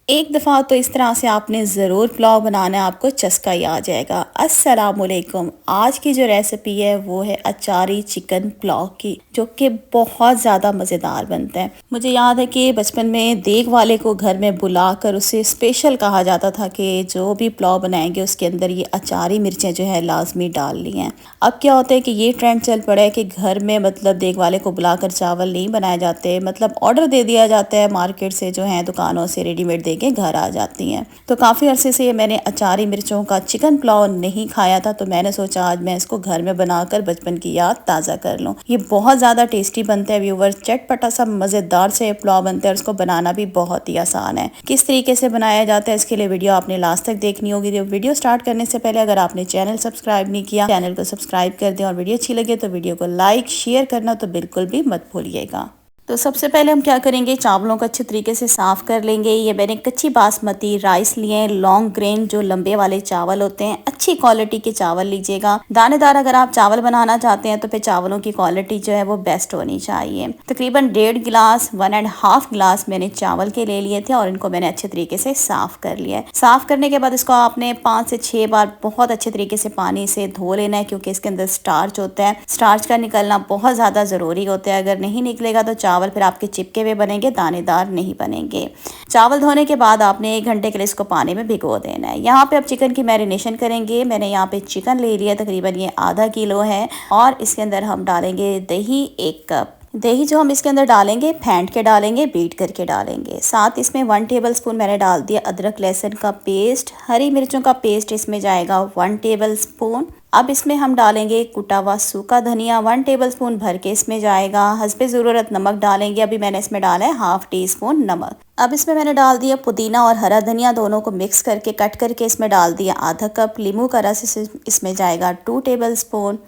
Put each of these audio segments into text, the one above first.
एक दफ़ा तो इस तरह से आपने ज़रूर पुलाव बनाना है, आपको चस्का ही आ जाएगा। अस्सलामुअलैकुम। आज की जो रेसिपी है वो है अचारी चिकन पुलाव की, जो कि बहुत ज़्यादा मज़ेदार बनता है। मुझे याद है कि बचपन में देग वाले को घर में बुलाकर उसे स्पेशल कहा जाता था कि जो भी पुलाव बनाएंगे उसके अंदर ये अचारी मिर्चें जो है लाजमी डालनी हैं। अब क्या होता है कि ये ट्रेंड चल पड़ा है कि घर में मतलब देग वाले को बुलाकर चावल नहीं बनाए जाते, मतलब ऑर्डर दे दिया जाता है मार्केट से, जो है दुकानों से रेडीमेड के घर आ जाती हैं। तो काफ़ी अरसे से मैंने अचारी मिर्चों का चिकन पुलाव नहीं खाया था, तो मैंने सोचा आज मैं इसको घर में बनाकर बचपन की याद ताज़ा कर लूँ। ये बहुत ज़्यादा टेस्टी बनता है व्यूवर, चटपटा सा मज़ेदार से पुलाव बनता है और इसको बनाना भी बहुत ही आसान है। किस तरीके से बनाया जाता है इसके लिए वीडियो आपने लास्ट तक देखनी होगी। तो वीडियो स्टार्ट करने से पहले अगर आपने चैनल सब्सक्राइब नहीं किया, चैनल को सब्सक्राइब कर दें और वीडियो अच्छी लगे तो वीडियो को लाइक शेयर करना तो बिल्कुल भी मत भूलिएगा। तो सबसे पहले हम क्या करेंगे, चावलों को अच्छे तरीके से साफ़ कर लेंगे। ये मैंने कच्ची बासमती राइस लिए हैं, लॉन्ग ग्रेन जो लंबे वाले चावल होते हैं, अच्छी क्वालिटी के चावल लीजिएगा। दानेदार अगर आप चावल बनाना चाहते हैं तो फिर चावलों की क्वालिटी जो है वो बेस्ट होनी चाहिए। तकरीबन 1.5 गिलास 1.5 गिलास मैंने चावल के ले लिए थे और इनको मैंने अच्छे तरीके से साफ़ कर लिया है। साफ़ करने के बाद इसको आपने 5 से 6 बार बहुत अच्छे तरीके से पानी से धो लेना है, क्योंकि इसके अंदर स्टार्च होता है। स्टार्च का निकलना बहुत ज़्यादा ज़रूरी होता है। अगर नहीं निकलेगा तो चावल फिर आपके चिपके हुए बनेंगे, दानेदार नहीं बनेंगे। चावल धोने के बाद आपने 1 घंटे के लिए इसको पानी में भिगो देना है। यहाँ पे अब चिकन की मैरिनेशन करेंगे। मैंने यहाँ पे चिकन ले लिया, तकरीबन ये आधा किलो है, और इसके अंदर हम डालेंगे दही 1 कप। दही जो हम इसके अंदर डालेंगे फेंट के डालेंगे, बीट करके डालेंगे। साथ इसमें 1 टेबल स्पून मैंने डाल दिया अदरक लहसुन का पेस्ट। हरी मिर्चों का पेस्ट इसमें जाएगा 1 टेबल स्पून। अब इसमें हम डालेंगे कुटा हुआ सूखा धनिया 1 टेबल स्पून भर के इसमें जाएगा। हस्बे ज़रूरत नमक डालेंगे। अभी मैंने इसमें डाला है ½ टी स्पून नमक। अब इसमें मैंने डाल दिया पुदीना और हरा धनिया, दोनों को मिक्स करके कट करके इसमें डाल दिया आधा कप। नींबू का रस इसमें जाएगा 2 टेबल स्पून।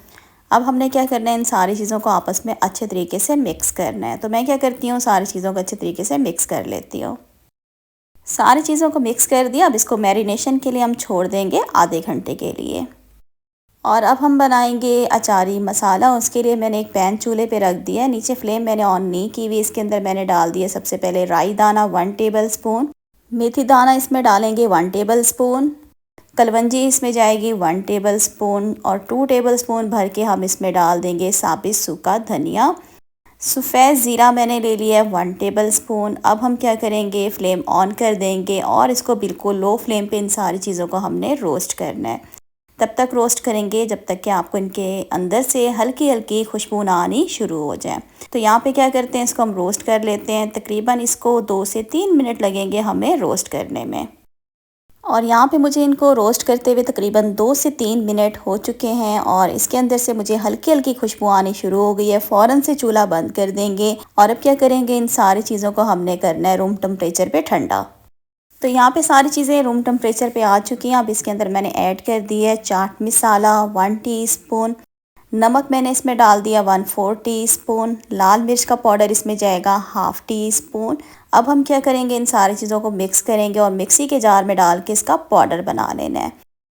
अब हमने क्या करना है, इन सारी चीज़ों को आपस में अच्छे तरीके से मिक्स करना है। तो मैं क्या करती हूँ, सारी चीज़ों को अच्छे तरीके से मिक्स कर लेती हूँ। सारी चीज़ों को मिक्स कर दिया। अब इसको मैरिनेशन के लिए हम छोड़ देंगे आधे घंटे के लिए। और अब हम बनाएंगे अचारी मसाला। उसके लिए मैंने एक पैन चूल्हे पे रख दिया है, नीचे फ्लेम मैंने ऑन नहीं की हुई। इसके अंदर मैंने डाल दिया सबसे पहले राई दाना 1 टेबल स्पून, मेथी दाना इसमें डालेंगे 1 टेबल स्पून, कलवंजी इसमें जाएगी 1 टेबल स्पून, और 2 टेबल स्पून भर के हम इसमें डाल देंगे साबित सूखा धनिया। सफ़ेद ज़ीरा मैंने ले लिया है 1 टेबल स्पून। अब हम क्या करेंगे, फ्लेम ऑन कर देंगे और इसको बिल्कुल लो फ्लेम पे इन सारी चीज़ों को हमने रोस्ट करना है। तब तक रोस्ट करेंगे जब तक कि आपको इनके अंदर से हल्की हल्की खुशबू ना आनी शुरू हो जाए। तो यहाँ पे क्या करते हैं, इसको हम रोस्ट कर लेते हैं। तकरीबन इसको 2 से 3 मिनट लगेंगे हमें रोस्ट करने में। और यहाँ पे मुझे इनको रोस्ट करते हुए तकरीबन 2 से 3 मिनट हो चुके हैं और इसके अंदर से मुझे हल्की हल्की खुशबू आनी शुरू हो गई है। फ़ौरन से चूल्हा बंद कर देंगे और अब क्या करेंगे, इन सारी चीज़ों को हमने करना है रूम टेम्परेचर पे ठंडा। तो यहाँ पे सारी चीज़ें रूम टेम्परेचर पे आ चुकी हैं। अब इसके अंदर मैंने ऐड कर दिया है चाट मसाला 1 टीस्पून, नमक मैंने इसमें डाल दिया 1/4 टीस्पून, लाल मिर्च का पाउडर इसमें जाएगा ½ टी स्पून। अब हम क्या करेंगे, इन सारी चीज़ों को मिक्स करेंगे और मिक्सी के जार में डाल के इसका पाउडर बना लेना है।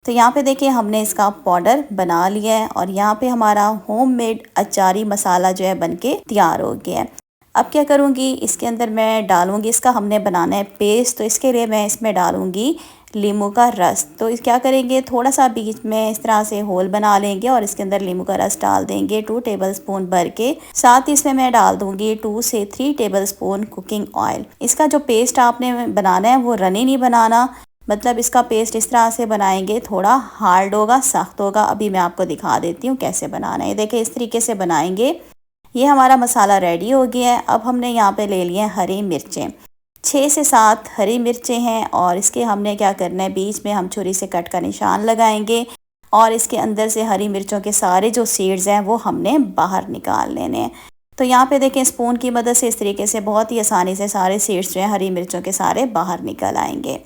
तो यहाँ पे देखिए हमने इसका पाउडर बना लिया है और यहाँ पे हमारा होममेड अचारी मसाला जो है बनके तैयार हो गया है। अब क्या करूँगी, इसके अंदर मैं डालूँगी, इसका हमने बनाना है पेस्ट, तो इसके लिए मैं इसमें डालूँगी नींबू का रस। तो इस क्या करेंगे, थोड़ा सा बीच में इस तरह से होल बना लेंगे और इसके अंदर नींबू का रस डाल देंगे 2 टेबल स्पून भर के। साथ ही इसमें मैं डाल दूँगी 2 से 3 टेबल स्पून कुकिंग ऑयल। इसका जो पेस्ट आपने बनाना है वो रनी नहीं बनाना, मतलब इसका पेस्ट इस तरह से बनाएंगे, थोड़ा हार्ड होगा, सख्त होगा। अभी मैं आपको दिखा देती हूँ कैसे बनाना है। देखिए इस तरीके से बनाएंगे। ये हमारा मसाला रेडी हो गया है। अब हमने यहाँ पे ले लिए हरी मिर्चें, 6 से 7 हरी मिर्चें हैं और इसके हमने क्या करना है, बीच में हम छुरी से कट का निशान लगाएंगे और इसके अंदर से हरी मिर्चों के सारे जो सीड्स हैं वो हमने बाहर निकाल लेने हैं। तो यहाँ पे देखें स्पून की मदद से इस तरीके से बहुत ही आसानी से सारे सीड्स जो हैं हरी मिर्चों के सारे बाहर निकल आएंगे।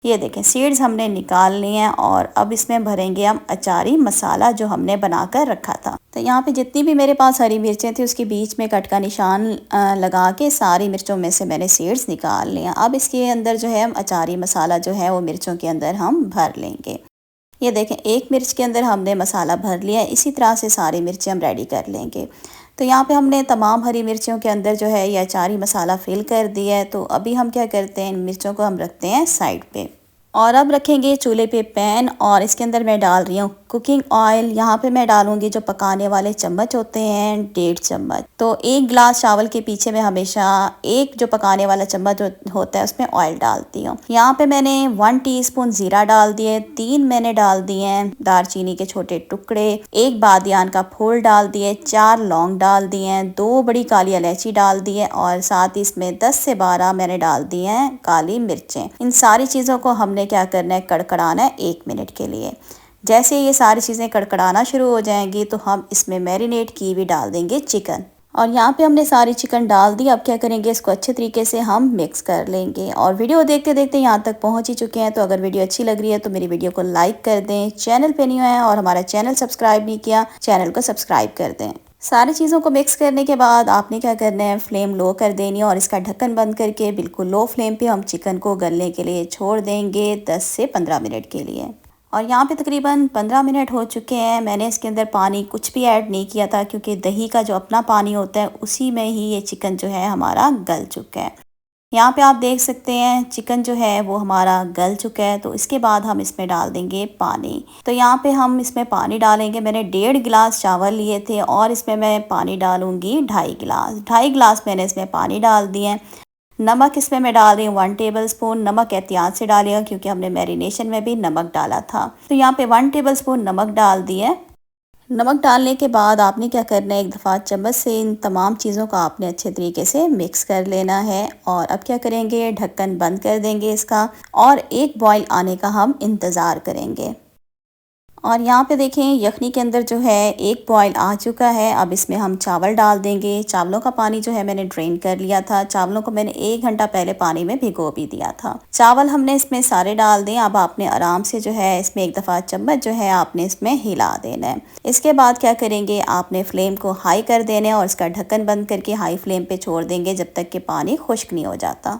ये देखें सीड्स हमने निकाल लिए हैं और अब इसमें भरेंगे हम अचारी मसाला जो हमने बनाकर रखा था। तो यहाँ पे जितनी भी मेरे पास हरी मिर्चें थी उसके बीच में कट का निशान लगा के सारी मिर्चों में से मैंने सीड्स निकाल लिए। अब इसके अंदर जो है हम अचारी मसाला जो है वो मिर्चों के अंदर हम भर लेंगे। ये देखें 1 मिर्च के अंदर हमने मसाला भर लिया है। इसी तरह से सारी मिर्चें हम रेडी कर लेंगे। तो यहाँ पे हमने तमाम हरी मिर्चियों के अंदर जो है ये अचारी मसाला फिल कर दिया है। तो अभी हम क्या करते हैं, इन मिर्चों को हम रखते हैं साइड पे और अब रखेंगे चूल्हे पे पैन और इसके अंदर मैं डाल रही हूँ कुकिंग ऑयल। यहाँ पे मैं डालूंगी जो पकाने वाले चम्मच होते हैं 1.5 चम्मच। तो 1 गिलास चावल के पीछे मैं हमेशा एक जो पकाने वाला चम्मच होता है उसमें ऑयल डालती हूँ। यहाँ पे मैंने 1 टीस्पून जीरा डाल दिए, 3 मैंने डाल दिए हैं दालचीनी के छोटे टुकड़े, 1 बादियान का फूल डाल दिए, 4 लौंग डाल दिए हैं, 2 बड़ी काली इलायची डाल दी है और साथ ही इसमें 10 से 12 मैंने डाल दिए हैं काली मिर्चें। इन सारी चीज़ों को हमने क्या करना है, कड़कड़ाना है 1 मिनट के लिए। जैसे ये सारी चीज़ें कड़कड़ाना शुरू हो जाएंगी तो हम इसमें मैरिनेट की भी डाल देंगे चिकन। और यहाँ पे हमने सारी चिकन डाल दी। अब क्या करेंगे, इसको अच्छे तरीके से हम मिक्स कर लेंगे। और वीडियो देखते देखते यहाँ तक पहुँच ही चुके हैं। तो अगर वीडियो अच्छी लग रही है तो मेरी वीडियो को लाइक कर दें, चैनल पे नहीं आए और हमारा चैनल सब्सक्राइब नहीं किया, चैनल को सब्सक्राइब कर दें। सारी चीज़ों को मिक्स करने के बाद आपने क्या करना है, फ्लेम लो कर देनी है और इसका ढक्कन बंद करके बिल्कुल लो फ्लेम पे हम चिकन को गलने के लिए छोड़ देंगे 10 से 15 मिनट के लिए। और यहाँ पे तकरीबन 15 मिनट हो चुके हैं। मैंने इसके अंदर पानी कुछ भी ऐड नहीं किया था क्योंकि दही का जो अपना पानी होता है उसी में ही ये चिकन जो है हमारा गल चुका है। यहाँ पे आप देख सकते हैं चिकन जो है वो हमारा गल चुका है। तो इसके बाद हम इसमें डाल देंगे पानी। तो यहाँ पे हम इसमें पानी डालेंगे। मैंने 1.5 गिलास चावल लिए थे और इसमें मैं पानी डालूंगी 2.5 गिलास मैंने इसमें पानी डाल दिए हैं। नमक इसमें मैं डाल रही हूँ 1 टेबलस्पून। नमक एहतियात से डालिएगा क्योंकि हमने मैरिनेशन में भी नमक डाला था। तो यहाँ पे 1 टेबलस्पून नमक डाल दिए। नमक डालने के बाद आपने क्या करना है, एक दफ़ा चम्मच से इन तमाम चीज़ों को आपने अच्छे तरीके से मिक्स कर लेना है। और अब क्या करेंगे, ढक्कन बंद कर देंगे इसका और एक बॉईल आने का हम इंतज़ार करेंगे। और यहाँ पे देखें यखनी के अंदर जो है एक बॉईल आ चुका है। अब इसमें हम चावल डाल देंगे। चावलों का पानी जो है मैंने ड्रेन कर लिया था। चावलों को मैंने 1 घंटा पहले पानी में भिगो भी दिया था। चावल हमने इसमें सारे डाल दिए। अब आपने आराम से जो है इसमें एक दफ़ा चम्मच जो है आपने इसमें हिला देना है। इसके बाद क्या करेंगे, आपने फ्लेम को हाई कर देना है और इसका ढक्कन बंद करके हाई फ्लेम पे छोड़ देंगे जब तक कि पानी खुश्क नहीं हो जाता।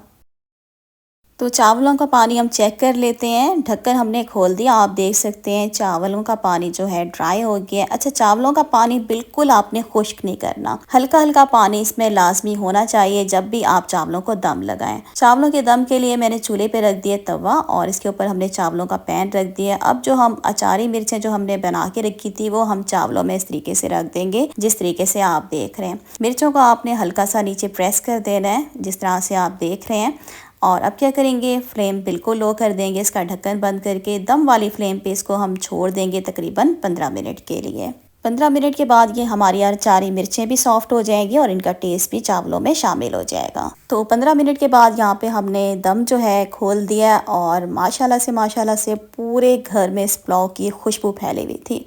तो चावलों का पानी हम चेक कर लेते हैं। ढक्कन हमने खोल दिया, आप देख सकते हैं चावलों का पानी जो है ड्राई हो गया है। अच्छा, चावलों का पानी बिल्कुल आपने खुश्क नहीं करना, हल्का हल्का पानी इसमें लाजमी होना चाहिए जब भी आप चावलों को दम लगाएं। चावलों के दम के लिए मैंने चूल्हे पे रख दिया तवा और इसके ऊपर हमने चावलों का पैन रख दिया। अब जो हम अचारी मिर्चें जो हमने बना के रखी थी वो हम चावलों में इस तरीके से रख देंगे जिस तरीके से आप देख रहे हैं। मिर्चों को आपने हल्का सा नीचे प्रेस कर देना है जिस तरह से आप देख रहे हैं। और अब क्या करेंगे, फ्लेम बिल्कुल लो कर देंगे, इसका ढक्कन बंद करके दम वाली फ्लेम पे इसको हम छोड़ देंगे तकरीबन 15 मिनट के लिए। 15 मिनट के बाद ये हमारी अचारी मिर्चें भी सॉफ्ट हो जाएंगी और इनका टेस्ट भी चावलों में शामिल हो जाएगा। तो 15 मिनट के बाद यहाँ पे हमने दम जो है खोल दिया और माशाल्लाह से पूरे घर में इस पुलाव की खुशबू फैली हुई थी।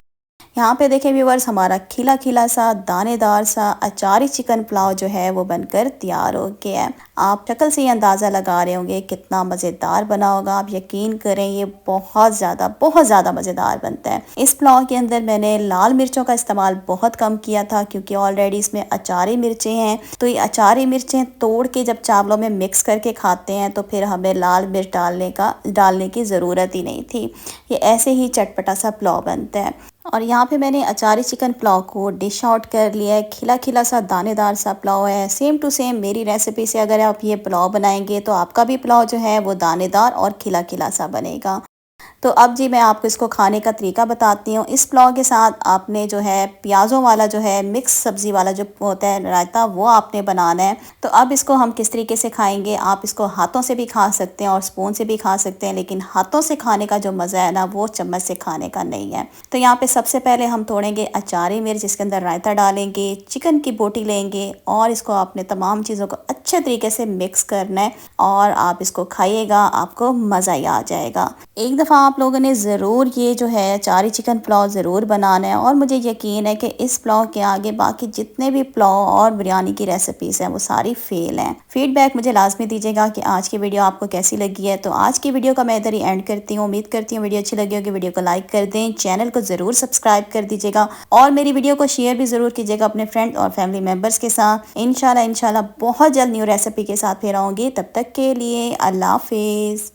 यहाँ पे देखें व्यूवर्स, हमारा खिला खिला सा दानेदार सा अचारी चिकन पुलाव जो है वो बनकर तैयार हो गया है। आप शक्ल से ही अंदाज़ा लगा रहे होंगे कितना मज़ेदार बना होगा। आप यकीन करें ये बहुत ज़्यादा मज़ेदार बनता है। इस पुलाव के अंदर मैंने लाल मिर्चों का इस्तेमाल बहुत कम किया था क्योंकि ऑलरेडी इसमें अचारी मिर्चें हैं। तो ये अचारी मिर्चें तोड़ के जब चावलों में मिक्स करके खाते हैं तो फिर हमें लाल मिर्च डालने की ज़रूरत ही नहीं थी। ये ऐसे ही चटपटा सा पुलाव बनता है। और यहाँ पे मैंने अचारी चिकन पुलाव को डिश आउट कर लिया है। खिला खिला सा दानेदार सा पुलाव है। सेम टू सेम मेरी रेसिपी से अगर आप ये पुलाव बनाएंगे तो आपका भी पुलाव जो है वो दानेदार और खिला खिला सा बनेगा। तो अब जी मैं आपको इसको खाने का तरीका बताती हूँ। इस पुलाव के साथ आपने जो है प्याज़ों वाला जो है मिक्स सब्ज़ी वाला जो होता है रायता वो आपने बनाना है। तो अब इसको हम किस तरीके से खाएंगे, आप इसको हाथों से भी खा सकते हैं और स्पून से भी खा सकते हैं, लेकिन हाथों से खाने का जो मज़ा है ना वो चम्मच से खाने का नहीं है। तो यहाँ पे सबसे पहले हम तोड़ेंगे अचारी मिर्च, इसके अंदर रायता डालेंगे, चिकन की बोटी लेंगे और इसको आपने तमाम चीज़ों को अच्छे तरीके से मिक्स करना है और आप इसको खाइएगा, आपको मज़ा ही आ जाएगा। एक दफ़ा आप लोगों ने ज़रूर ये जो है अचारी चिकन पुलाव ज़रूर बनाना है और मुझे यकीन है कि इस पुलाव के आगे बाकी जितने भी पुलाव और बिरयानी की रेसिपीज़ हैं वो सारी फेल हैं। फीडबैक मुझे लाजमी दीजिएगा कि आज की वीडियो आपको कैसी लगी है। तो आज की वीडियो का मैं इधर ही एंड करती हूँ। उम्मीद करती हूँ वीडियो अच्छी लगी होगी। वीडियो को लाइक कर दें, चैनल को ज़रूर सब्सक्राइब कर दीजिएगा और मेरी वीडियो को शेयर भी ज़रूर कीजिएगा अपने फ्रेंड और फैमिली मेम्बर्स के साथ। इंशाल्लाह बहुत जल्द न्यू रेसिपी के साथ फिर आऊँगी। तब तक के लिए अल्लाह हाफिज़।